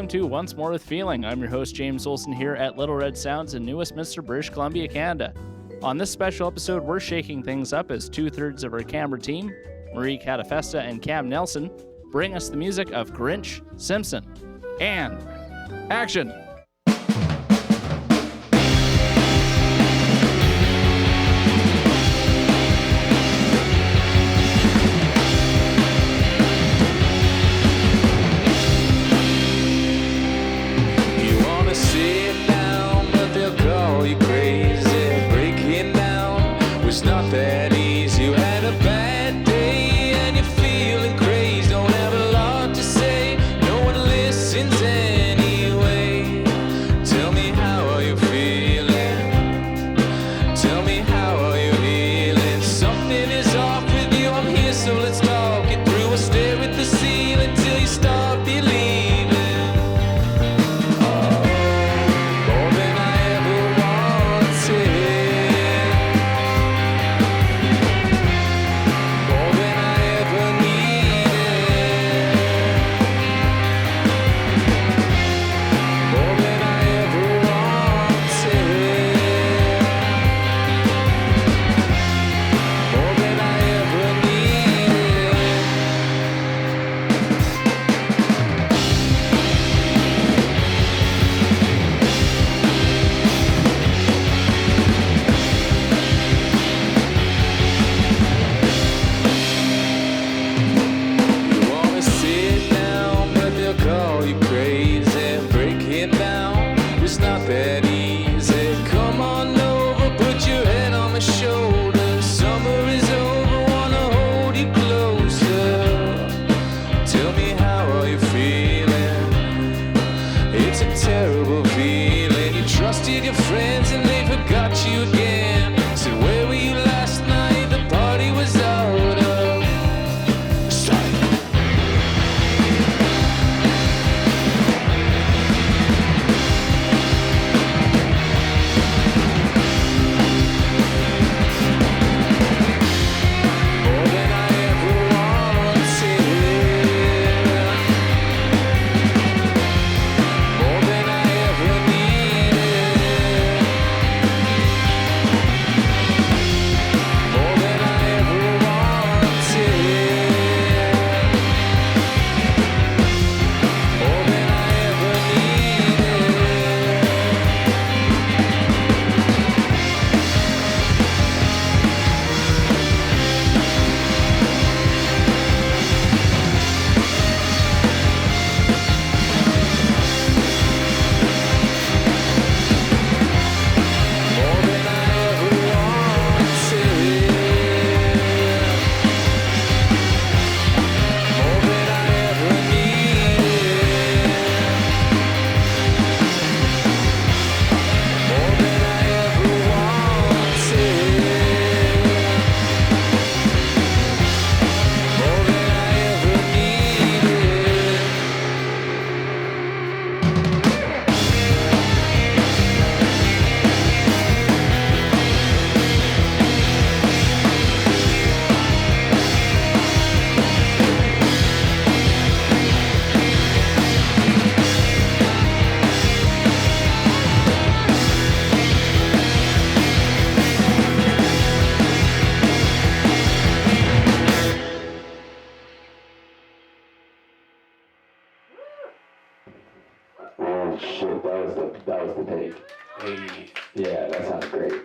welcome to Once More with Feeling. I'm your host, James Olson, here at Little Red Sounds in New Westminster, British Columbia, Canada. On this special episode, we're shaking things up as two-thirds of our camera team, Marie Catafesta and Cam Nelson, bring us the music of Grinch Simpson. And action! It's not that easy. You had a bad day and you're feeling crazy. Don't have a lot to say. No one listens anyway. Tell me, how are you feeling? Tell me, how are you healing? Something is off with you. I'm here, so let's talk it through. We'll stare at the ceiling till you start believing. That was the take. Hey. Yeah, that sounds great.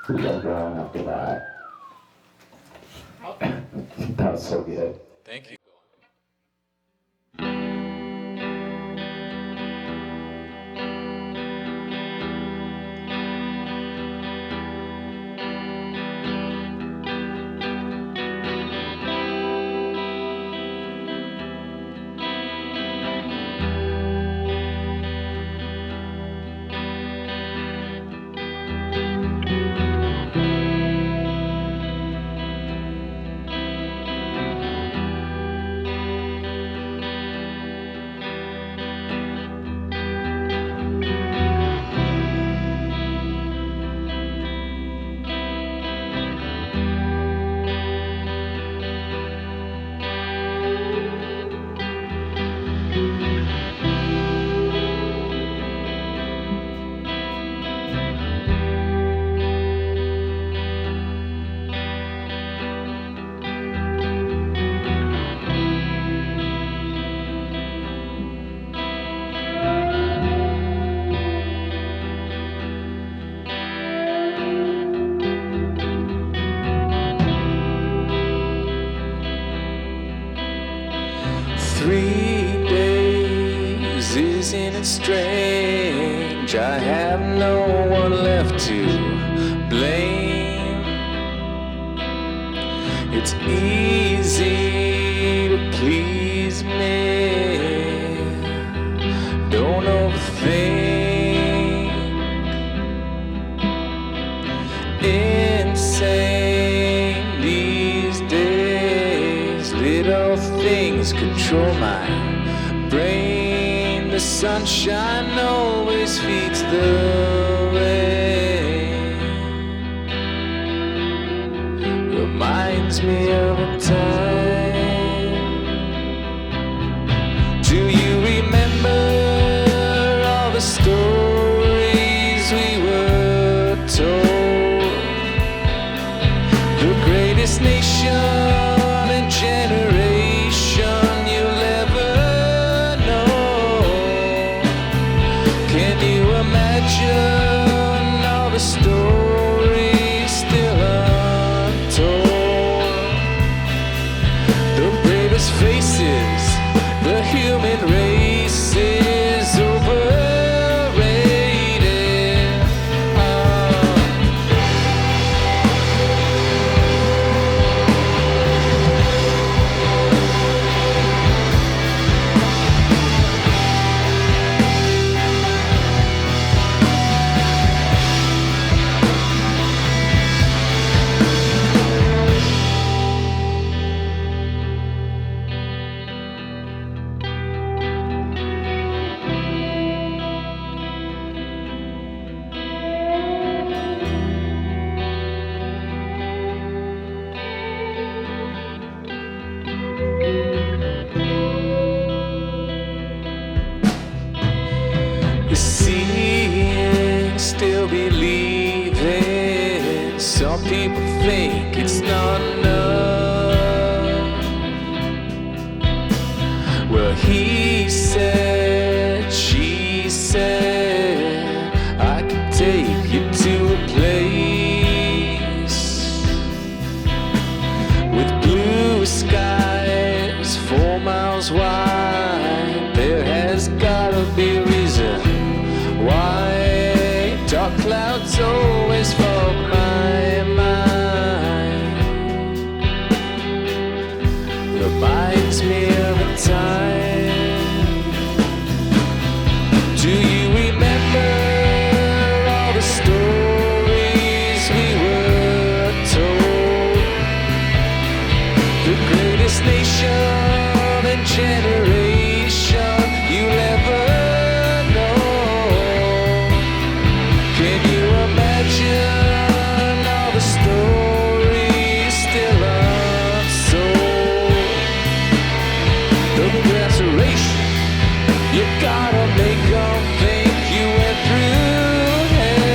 pretty well grown after that. That was so good. Thank you. Isn't it strange? I have no one left to blame. It's easy to please me. Don't overthink. Insane these days. Little things control my brain. The sunshine always feeds the rain. Reminds me of a time. Do you remember all the stories we were told? The greatest nation and generation you'll ever. Can you imagine all the stories still untold? The bravest faces, the human race is overrated. Seeing, still believing. Some people think it's not enough. Well, he said, she said, I could take you to a place with blue skies 4 miles wide. There has gotta be a reason why dark clouds always fog my mind. Reminds me of a time. Do you remember all the stories we were told? The greatest nation and generation you'll ever. Imagine all the stories still unsold. The restoration, you gotta make them think you went through hell.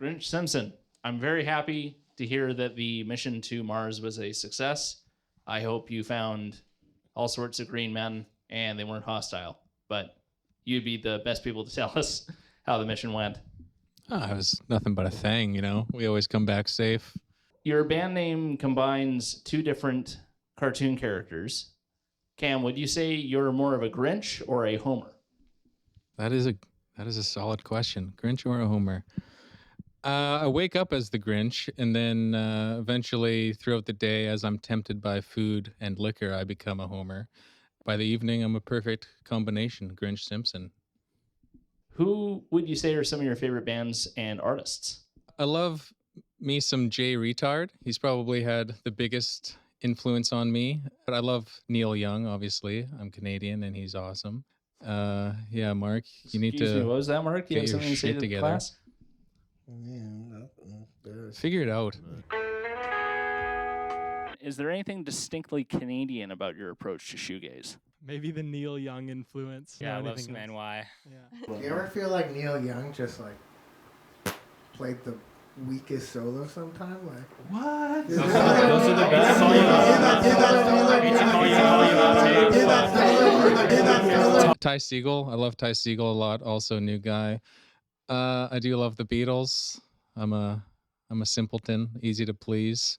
Grinch Simpson, I'm very happy to hear that the mission to Mars was a success. I hope you found all sorts of green men and they weren't hostile, but you'd be the best people to tell us how the mission went. It was nothing but a thing, you know. We always come back safe. Your band name combines two different cartoon characters. Cam, would you say you're more of a Grinch or a Homer? That is a solid question. Grinch or a Homer? I wake up as the Grinch, and then eventually throughout the day, as I'm tempted by food and liquor, I become a Homer. By the evening, I'm a perfect combination, Grinch Simpson. Who would you say are some of your favorite bands and artists? I love me some Jay Retard. He's probably had the biggest influence on me. But I love Neil Young, obviously. I'm Canadian, and he's awesome. Yeah, Mark, you need Excuse to me, what was that, Mark? Do you have get your something to say shit to the together. class? Figure it out. Is there anything distinctly Canadian about your approach to shoegaze? Maybe the Neil Young influence. Yeah, I You know, love anything some else? NY. Yeah. Do you ever feel like Neil Young just like played the weakest solo sometime? Like what? Those are the best solos. Ty Segall. I love Ty Segall a lot. Also, new guy. I do love the Beatles. I'm a simpleton, easy to please.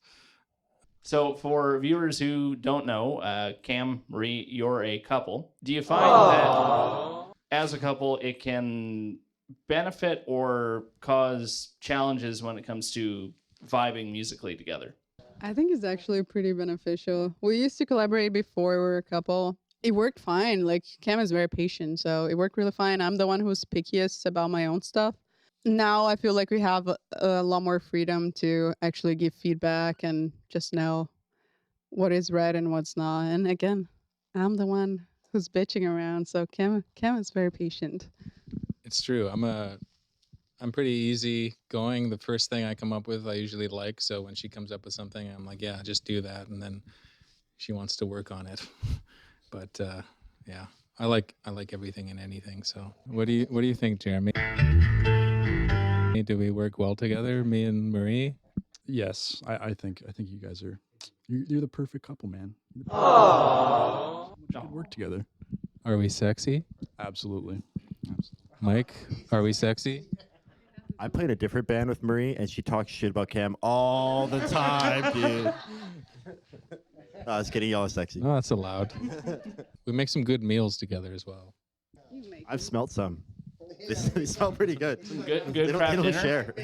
So for viewers who don't know, Cam, Marie, you're a couple. Do you find that as a couple it can benefit or cause challenges when it comes to vibing musically together? I think it's actually pretty beneficial. We used to collaborate before we were a couple. It worked fine. Like, Cam is very patient, so it worked really fine. I'm the one who's pickiest about my own stuff. Now I feel like we have a lot more freedom to actually give feedback and just know what is right and what's not. And again, I'm the one who's bitching around, so Cam is very patient. It's true. I'm pretty easy going. The first thing I come up with, I usually like. So when she comes up with something, I'm like, yeah, just do that. And then she wants to work on it. But yeah, I like everything and anything. So what do you think, Jeremy? Do we work well together, me and Marie? Yes, I think you guys are you're the perfect couple, man. You could work together. Are we sexy? Absolutely. Mike, are we sexy? I played a different band with Marie, and she talks shit about Cam all the time, dude. No, I was kidding. Y'all are sexy. Oh, that's allowed. We make some good meals together as well. I've smelt some. They smell pretty good. Some good They craft don't dinner. share.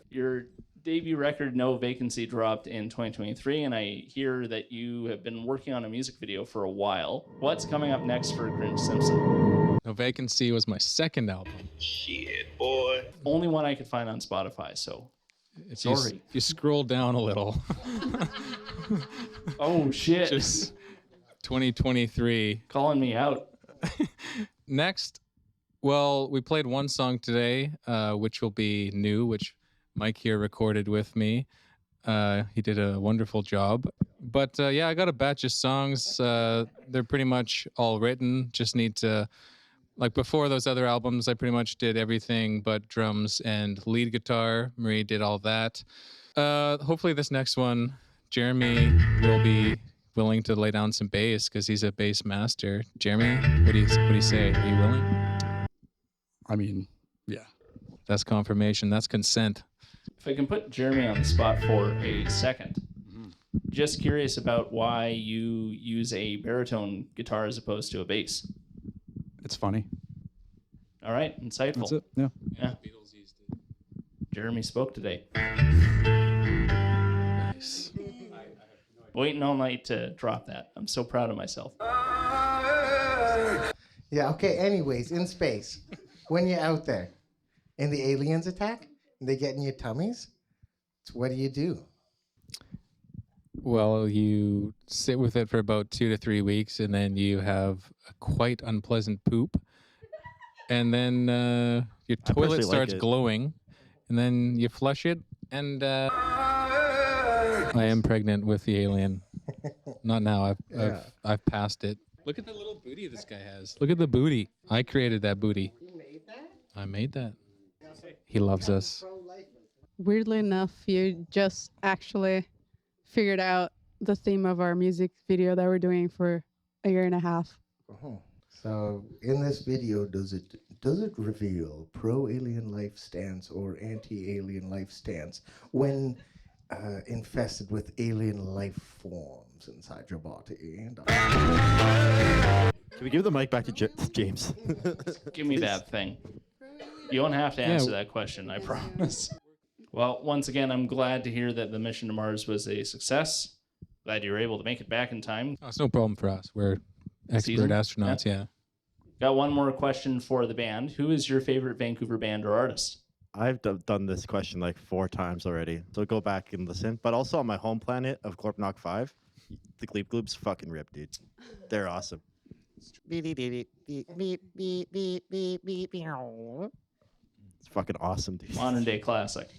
Your debut record, No Vacancy, dropped in 2023, and I hear that you have been working on a music video for a while. What's coming up next for Grinch Simpson? No Vacancy was my second album. Shit, boy. Only one I could find on Spotify, so If sorry. you scroll down a little. Oh, shit. Just 2023. Calling me out. Next, well, we played one song today, which will be new, which Mike here recorded with me. He did a wonderful job. But yeah, I got a batch of songs. They're pretty much all written. Just need to, like before those other albums, I pretty much did everything but drums and lead guitar. Marie did all that. Hopefully this next one, Jeremy will be willing to lay down some bass because he's a bass master. Jeremy, what do you say? Are you willing? I mean, yeah. That's confirmation. That's consent. If I can put Jeremy on the spot for a second, just curious about why you use a baritone guitar as opposed to a bass. It's funny. All right, insightful. That's it. Yeah. Yeah. Jeremy spoke today. Nice. Waiting all night to drop that. I'm so proud of myself. Yeah, okay, anyways, in space, when you're out there and the aliens attack and they get in your tummies, what do? Well, you sit with it for about 2 to 3 weeks, and then you have a quite unpleasant poop. And then your toilet personally like starts it. glowing, and then you flush it, and I am pregnant with the alien. Not now. I've passed it. Look at the little booty this guy has. Look at the booty. I created that booty. You made that? I made that. He loves us. Weirdly enough, you just actually figured out the theme of our music video that we're doing for a year and a half. Oh. So in this video, does it reveal pro-alien life stance or anti-alien life stance when infested with alien life forms inside your body? Can we give the mic back to James? Give me that thing. You don't have to answer that question, I promise. Well, once again, I'm glad to hear that the mission to Mars was a success. Glad you were able to make it back in time. Oh, it's no problem for us. We're expert astronauts, yeah. Got one more question for the band. Who is your favorite Vancouver band or artist? I've done this question like 4 times already, so go back and listen. But also on my home planet of Glorpnock 5, the Gleep Gloops fucking rip, dude. They're awesome. It's fucking awesome, dude. Modern day classic.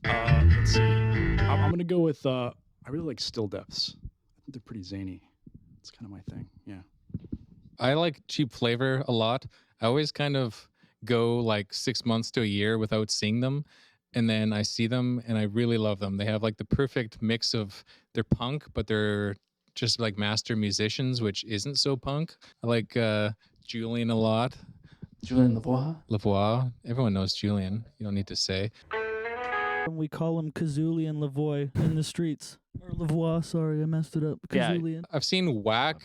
Let's see. I'm gonna go with. I really like Still Deaths. I think they're pretty zany. It's kind of my thing. Yeah. I like Cheap Flavor a lot. I always kind of go like 6 months to a year without seeing them. And then I see them and I really love them. They have like the perfect mix of, they're punk, but they're just like master musicians, which isn't so punk. I like Julian a lot. Julian Lavoie? Lavoie. Everyone knows Julian. You don't need to say. We call him Kazuli and Lavoie in the streets. Or Lavoie, sorry, I messed it up. Kazuli. I've seen Whack.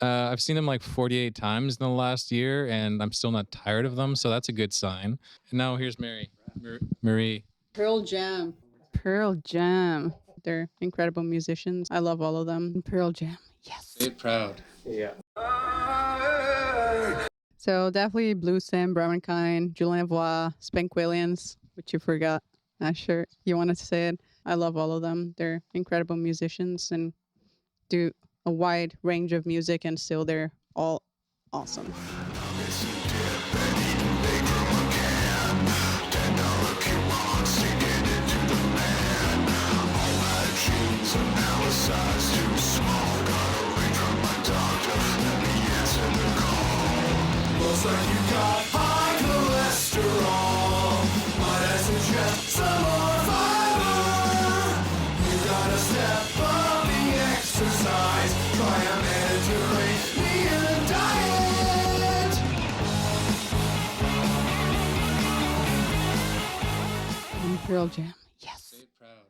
I've seen them like 48 times in the last year, and I'm still not tired of them, so that's a good sign. And now here's Marie. Pearl Jam. Pearl Jam. They're incredible musicians. I love all of them. Pearl Jam. Yes. Say it proud. Yeah. So definitely Blue Sim, Bravenkind, Julian Lavoie, Spank Williams, which you forgot. Not sure you wanted to say it. I love all of them. They're incredible musicians and do a wide range of music, and still they're all awesome. Looks like you got high cholesterol. Might I suggest some more fiber? You gotta step up the exercise. Try a Mediterranean diet. And Pearl Jam. Yes. Say it proud.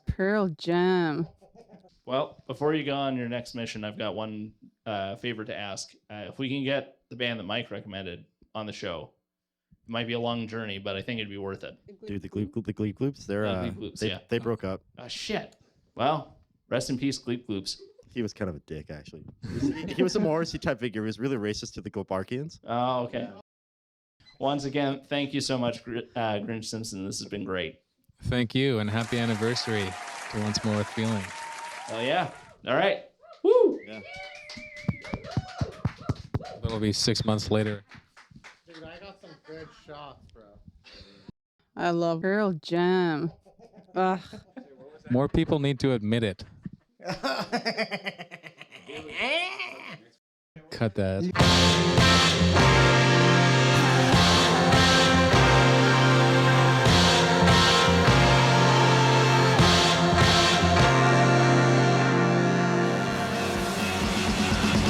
Pearl Jam. Well, before you go on your next mission, I've got one favor to ask. If we can get the band that Mike recommended on the show, it might be a long journey, but I think it'd be worth it. Dude, the Gleep Gloops, they broke up. Shit. Well, rest in peace, Gleep Gloops. He was kind of a dick, actually. He was a Morrissey type figure. He was really racist to the Gleparkians. Oh, okay. Once again, thank you so much, Grinch Simpson. This has been great. Thank you, and happy anniversary to Oncemwfeeling. Oh, yeah. All right. Woo! Yeah. That'll be 6 months later. Dude, I got some good shots, bro. I love Pearl Jam. Ugh. More people need to admit it. Cut that.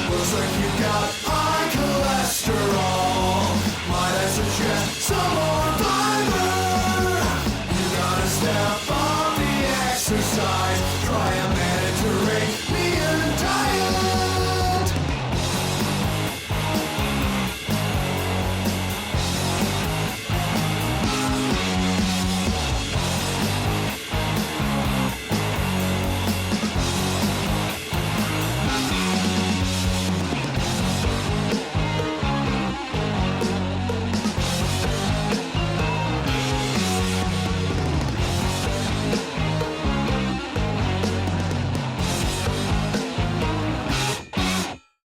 Looks like you got high cholesterol. Might I suggest some more fiber? You gotta step on the exercise. Try a Mediterranean